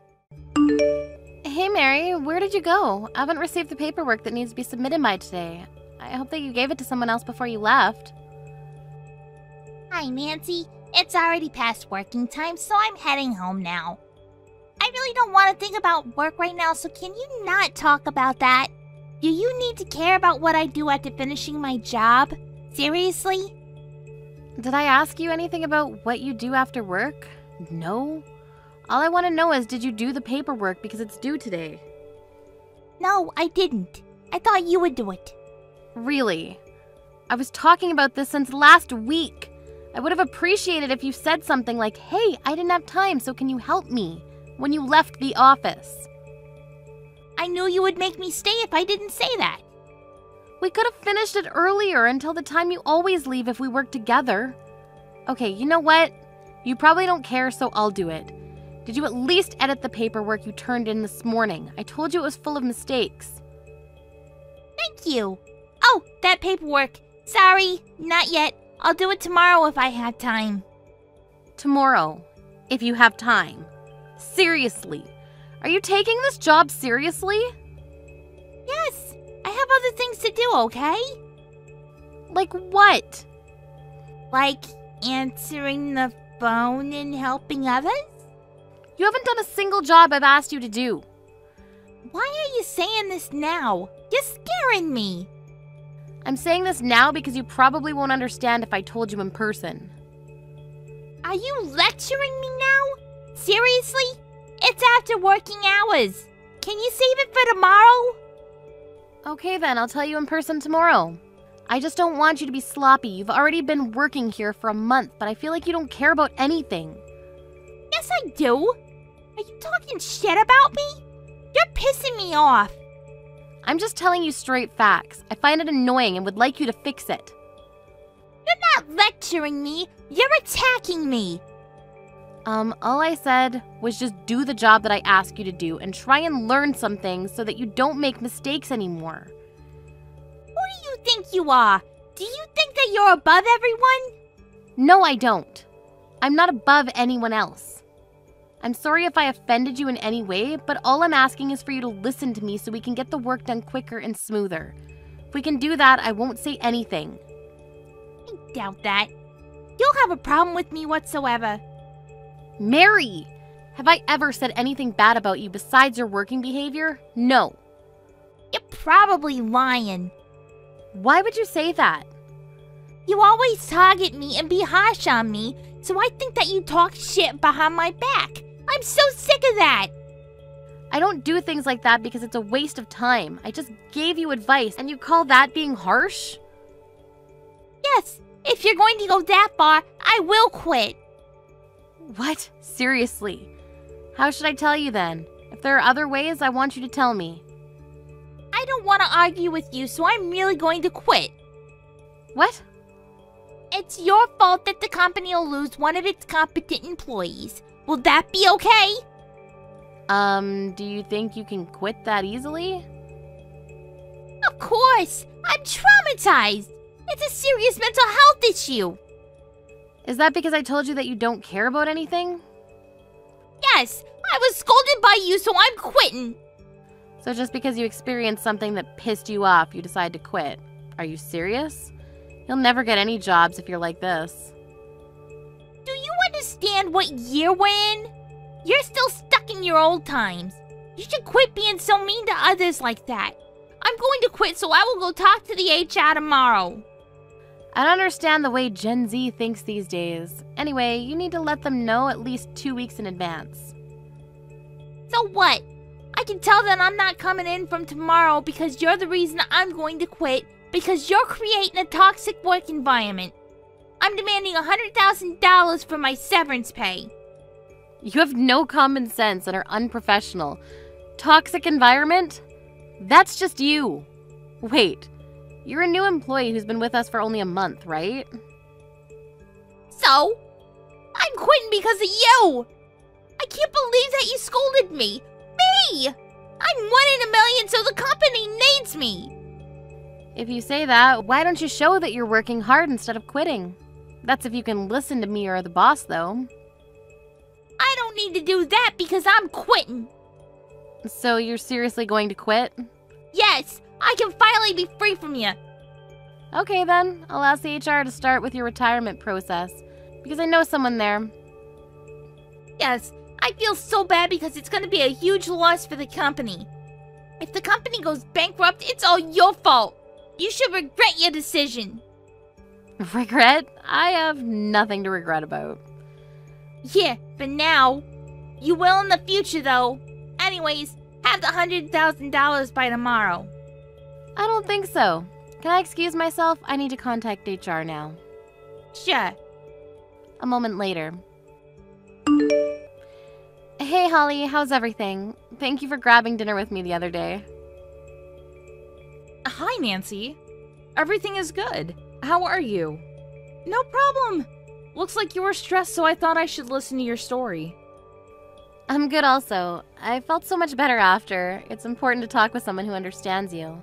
Hey Mary, where did you go? I haven't received the paperwork that needs to be submitted by today. I hope that you gave it to someone else before you left. Hi, Nancy. It's already past working time, so I'm heading home now. I really don't want to think about work right now, so can you not talk about that? Do you need to care about what I do after finishing my job? Seriously? Did I ask you anything about what you do after work? No. All I want to know is, did you do the paperwork because it's due today? No, I didn't. I thought you would do it. Really? I was talking about this since last week. I would have appreciated if you said something like, hey, I didn't have time, so can you help me? when you left the office. I knew you would make me stay if I didn't say that. We could have finished it earlier until the time you always leave if we work together. Okay, you know what? You probably don't care, so I'll do it. Did you at least edit the paperwork you turned in this morning? I told you it was full of mistakes. Thank you. Oh, that paperwork. Sorry, not yet. I'll do it tomorrow if I have time. Tomorrow, if you have time. Seriously, are you taking this job seriously? Yes, I have other things to do, okay? Like what? Like answering the phone and helping others? You haven't done a single job I've asked you to do. Why are you saying this now? You're scaring me. I'm saying this now because you probably won't understand if I told you in person. Are you lecturing me now? Seriously? It's after working hours. Can you save it for tomorrow? Okay then, I'll tell you in person tomorrow. I just don't want you to be sloppy. You've already been working here for a month, but I feel like you don't care about anything. Yes, I do. Are you talking shit about me? You're pissing me off. I'm just telling you straight facts. I find it annoying and would like you to fix it. You're not lecturing me. You're attacking me. All I said was just do the job that I asked you to do and try and learn some things so that you don't make mistakes anymore. Who do you think you are? Do you think that you're above everyone? No, I don't. I'm not above anyone else. I'm sorry if I offended you in any way, but all I'm asking is for you to listen to me so we can get the work done quicker and smoother. If we can do that, I won't say anything. I doubt that. You'll have a problem with me whatsoever. Mary! Have I ever said anything bad about you besides your working behavior? No. You're probably lying. Why would you say that? You always target me and be harsh on me, so I think that you talk shit behind my back. I'm so sick of that. I don't do things like that because it's a waste of time. I just gave you advice and you call that being harsh? Yes, if you're going to go that far, I will quit. What? Seriously? How should I tell you then? If there are other ways, I want you to tell me. I don't want to argue with you, so I'm really going to quit. What? It's your fault that the company will lose one of its competent employees. Will that be okay? Do you think you can quit that easily? Of course! I'm traumatized! It's a serious mental health issue! Is that because I told you that you don't care about anything? Yes! I was scolded by you, so I'm quitting! So just because you experienced something that pissed you off, you decide to quit. Are you serious? You'll never get any jobs if you're like this. Do you understand what year we're in? You're still stuck in your old times. You should quit being so mean to others like that. I'm going to quit, so I will go talk to the HR tomorrow. I don't understand the way Gen Z thinks these days. Anyway, you need to let them know at least 2 weeks in advance. So what? I can tell them I'm not coming in from tomorrow because you're the reason I'm going to quit, because you're creating a toxic work environment. I'm demanding $100,000 for my severance pay. You have no common sense and are unprofessional. Toxic environment? That's just you. Wait, you're a new employee who's been with us for only a month, right? So? I'm quitting because of you! I can't believe that you scolded me! Me! I'm 1 in a million, so the company needs me! If you say that, why don't you show that you're working hard instead of quitting? That's if you can listen to me or the boss, though. I don't need to do that because I'm quitting! So you're seriously going to quit? Yes! I can finally be free from you! Okay then, I'll ask the HR to start with your retirement process, because I know someone there. Yes, I feel so bad because it's going to be a huge loss for the company. If the company goes bankrupt, it's all your fault. You should regret your decision. Regret? I have nothing to regret about. Yeah, for now. You will in the future, though. Anyways, have the $100,000 by tomorrow. I don't think so. Can I excuse myself? I need to contact HR now. Sure. A moment later. Hey, Holly, how's everything? Thank you for grabbing dinner with me the other day. Hi, Nancy. Everything is good. How are you? No problem. Looks like you were stressed, so I thought I should listen to your story. I'm good also. I felt so much better after. It's important to talk with someone who understands you.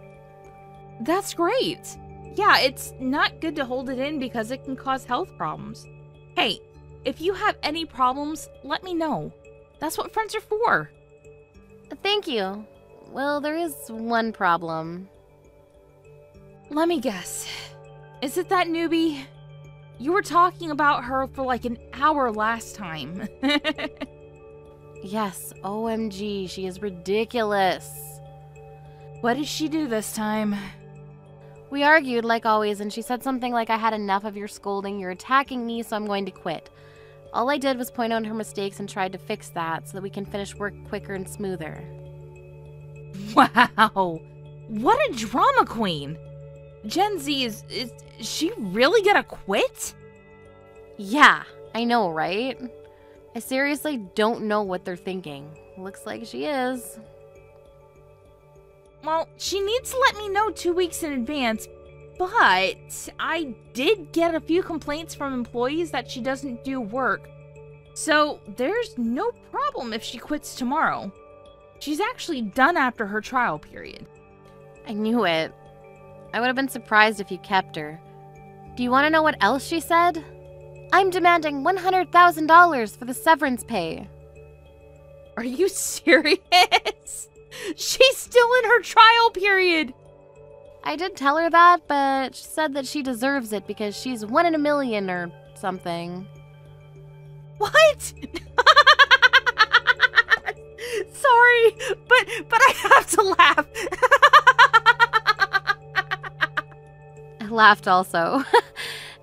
That's great. Yeah, it's not good to hold it in because it can cause health problems. Hey, if you have any problems, let me know. That's what friends are for. Thank you. Well, there is one problem. Let me guess. Is it that newbie? You were talking about her for like an hour last time. Yes, OMG, she is ridiculous. What did she do this time? We argued like always, and she said something like, I had enough of your scolding, you're attacking me, so I'm going to quit. All I did was point out her mistakes and tried to fix that so that we can finish work quicker and smoother. Wow, what a drama queen. Gen Z is she really gonna quit? Yeah, I know, right? I seriously don't know what they're thinking. Looks like she is. Well, she needs to let me know 2 weeks in advance, but I did get a few complaints from employees that she doesn't do work. So there's no problem if she quits tomorrow. She's actually done after her trial period. I knew it. I would have been surprised if you kept her. Do you want to know what else she said? I'm demanding $100,000 for the severance pay. Are you serious? She's still in her trial period. I did tell her that, but she said that she deserves it because she's 1 in a million or something. What? Sorry, but I have to laugh. I laughed also.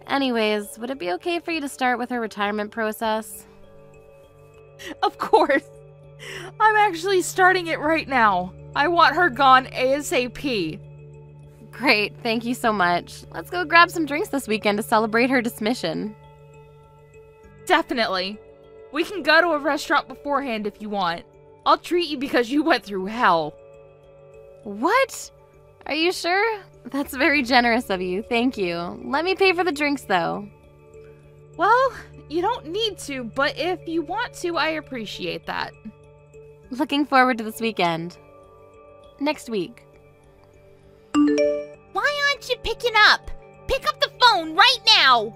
Anyways, would it be okay for you to start with her retirement process? Of course. I'm actually starting it right now. I want her gone ASAP. Great, thank you so much. Let's go grab some drinks this weekend to celebrate her dismission. Definitely. We can go to a restaurant beforehand if you want. I'll treat you because you went through hell. What? Are you sure? That's very generous of you, thank you. Let me pay for the drinks though. Well, you don't need to, but if you want to, I appreciate that. Looking forward to this weekend. Next week. Why aren't you picking up? Pick up the phone right now!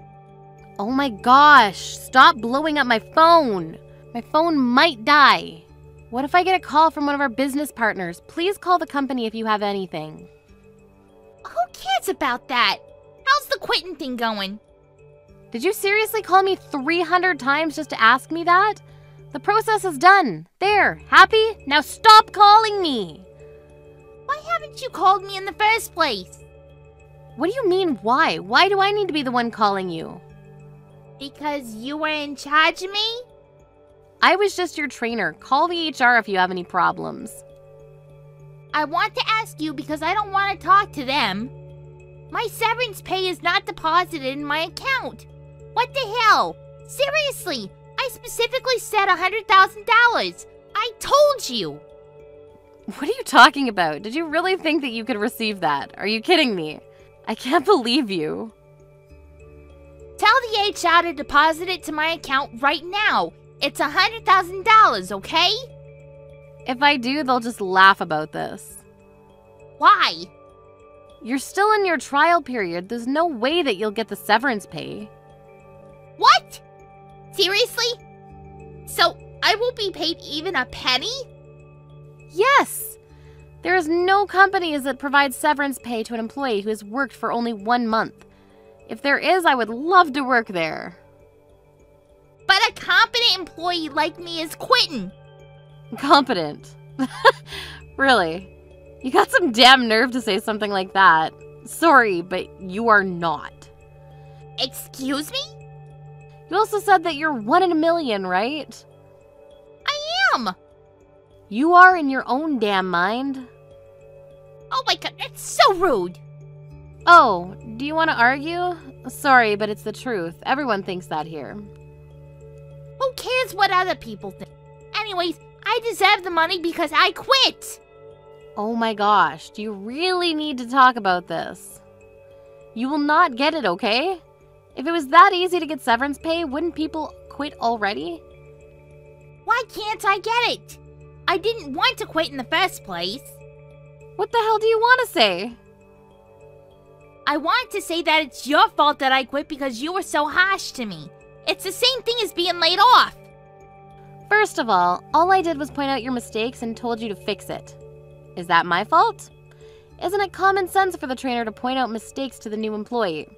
Oh my gosh, stop blowing up my phone. My phone might die. What if I get a call from one of our business partners? Please call the company if you have anything. Who cares about that? How's the quitting thing going? Did you seriously call me 300 times just to ask me that? The process is done. There, happy? Now stop calling me. Why haven't you called me in the first place? What do you mean, why? Why do I need to be the one calling you? Because you were in charge of me? I was just your trainer. Call the HR if you have any problems. I want to ask you because I don't want to talk to them. My severance pay is not deposited in my account. What the hell? Seriously, I specifically said $100,000. I told you. What are you talking about? Did you really think that you could receive that? Are you kidding me? I can't believe you. Tell the HR to deposit it to my account right now. It's $100,000, okay? If I do, they'll just laugh about this. Why? You're still in your trial period. There's no way that you'll get the severance pay. What? Seriously? So I won't be paid even a penny? Yes! There is no companies that provide severance pay to an employee who has worked for only 1 month. If there is, I would love to work there. But a competent employee like me is quitting. Competent? Really? You got some damn nerve to say something like that. Sorry, but you are not. Excuse me? You also said that you're 1 in a million, right? I am. You are in your own damn mind. Oh my god, that's so rude. Oh, do you want to argue? Sorry, but it's the truth. Everyone thinks that here. Who cares what other people think? And Anyways, I deserve the money because I quit. Oh my gosh, do you really need to talk about this? You will not get it, okay? If it was that easy to get severance pay, wouldn't people quit already? Why can't I get it? I didn't want to quit in the first place. What the hell do you want to say? I want to say that it's your fault that I quit because you were so harsh to me. It's the same thing as being laid off. First of all I did was point out your mistakes and told you to fix it. Is that my fault? Isn't it common sense for the trainer to point out mistakes to the new employee?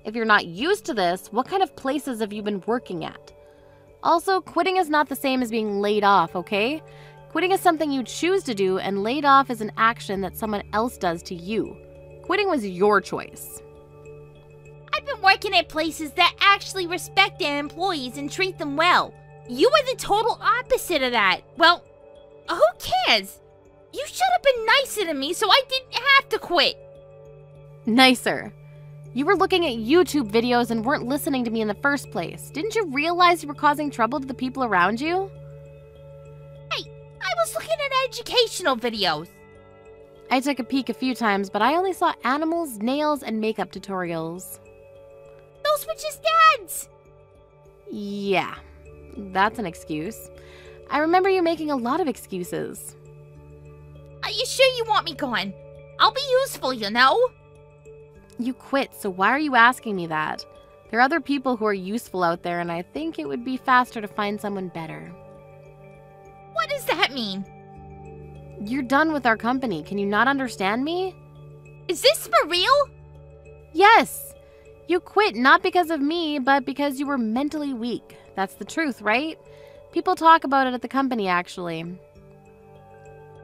If you're not used to this, what kind of places have you been working at? Also, quitting is not the same as being laid off, okay? Quitting is something you choose to do, and laid off is an action that someone else does to you. Quitting was your choice. I've been working at places that actually respect their employees and treat them well. You were the total opposite of that. Well, who cares? You should have been nicer to me so I didn't have to quit. Nicer. You were looking at YouTube videos and weren't listening to me in the first place. Didn't you realize you were causing trouble to the people around you? Hey, I was looking at educational videos. I took a peek a few times, but I only saw animals, nails, and makeup tutorials. Those were just ads. Yeah, that's an excuse. I remember you making a lot of excuses. Are you sure you want me gone? I'll be useful, you know? You quit, so why are you asking me that? There are other people who are useful out there, and I think it would be faster to find someone better. What does that mean? You're done with our company. Can you not understand me? Is this for real? Yes. You quit not because of me, but because you were mentally weak. That's the truth, right? People talk about it at the company, actually.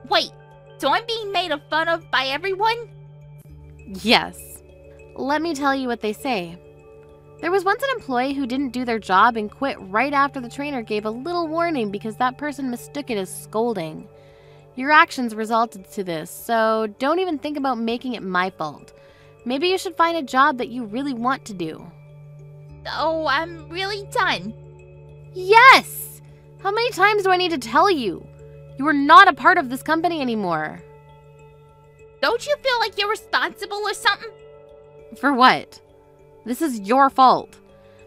Wait, so I'm being made fun of by everyone? Yes. Let me tell you what they say. There was once an employee who didn't do their job and quit right after the trainer gave a little warning because that person mistook it as scolding. Your actions resulted to this, so don't even think about making it my fault. Maybe you should find a job that you really want to do. Oh, I'm really done. Yes! How many times do I need to tell you? You are not a part of this company anymore. Don't you feel like you're responsible or something? For what? This is your fault.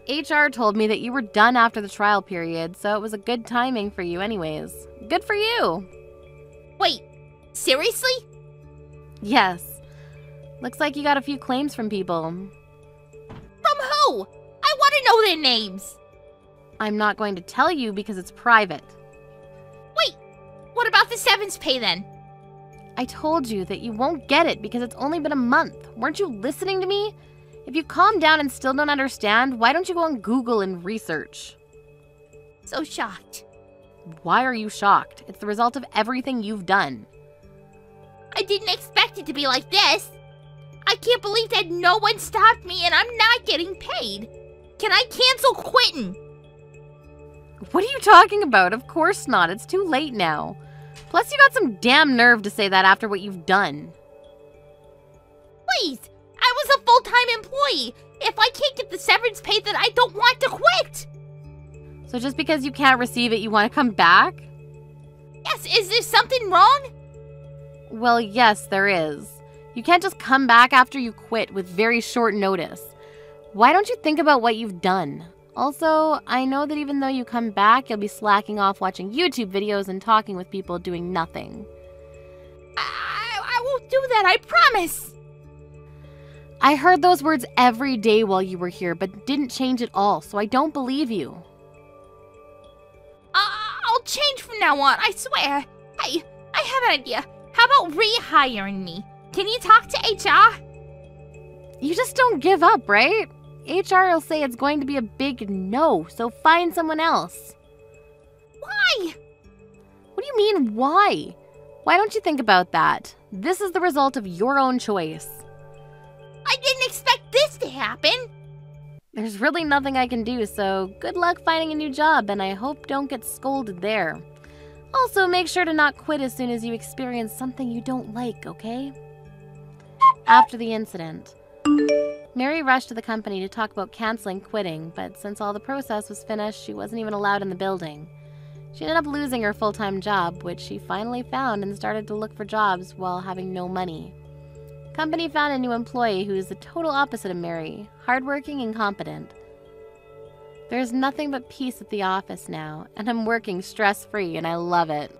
HR told me that you were done after the trial period, so it was a good timing for you anyways. Good for you. Wait, seriously? Yes. Looks like you got a few claims from people. From who? I want to know their names. I'm not going to tell you because it's private. Wait, what about the severance pay then? I told you that you won't get it because it's only been a month. Weren't you listening to me? If you calm down and still don't understand, why don't you go on Google and research? So shocked. Why are you shocked? It's the result of everything you've done. I didn't expect it to be like this. I can't believe that no one stopped me and I'm not getting paid. Can I cancel quitting? What are you talking about? Of course not. It's too late now. Plus, you got some damn nerve to say that after what you've done. Please, I was a full-time employee. If I can't get the severance pay, then I don't want to quit. So just because you can't receive it, you want to come back? Yes, is there something wrong? Well, yes, there is. You can't just come back after you quit with very short notice. Why don't you think about what you've done? Also, I know that even though you come back, you'll be slacking off watching YouTube videos and talking with people doing nothing. I won't do that, I promise. I heard those words every day while you were here, but didn't change at all, so I don't believe you. I'll change from now on, I swear. Hey, I have an idea. How about rehiring me? Can you talk to HR? You just don't give up, right? HR will say it's going to be a big no, so find someone else. Why? What do you mean, why? Why don't you think about that? This is the result of your own choice. I didn't expect this to happen. There's really nothing I can do, so good luck finding a new job, and I hope don't get scolded there. Also, make sure to not quit as soon as you experience something you don't like, okay? After the incident, Mary rushed to the company to talk about canceling quitting, but since all the process was finished, she wasn't even allowed in the building. She ended up losing her full-time job, which she finally found and started to look for jobs while having no money. Company found a new employee who is the total opposite of Mary, hardworking and competent. There's nothing but peace at the office now, and I'm working stress-free and I love it.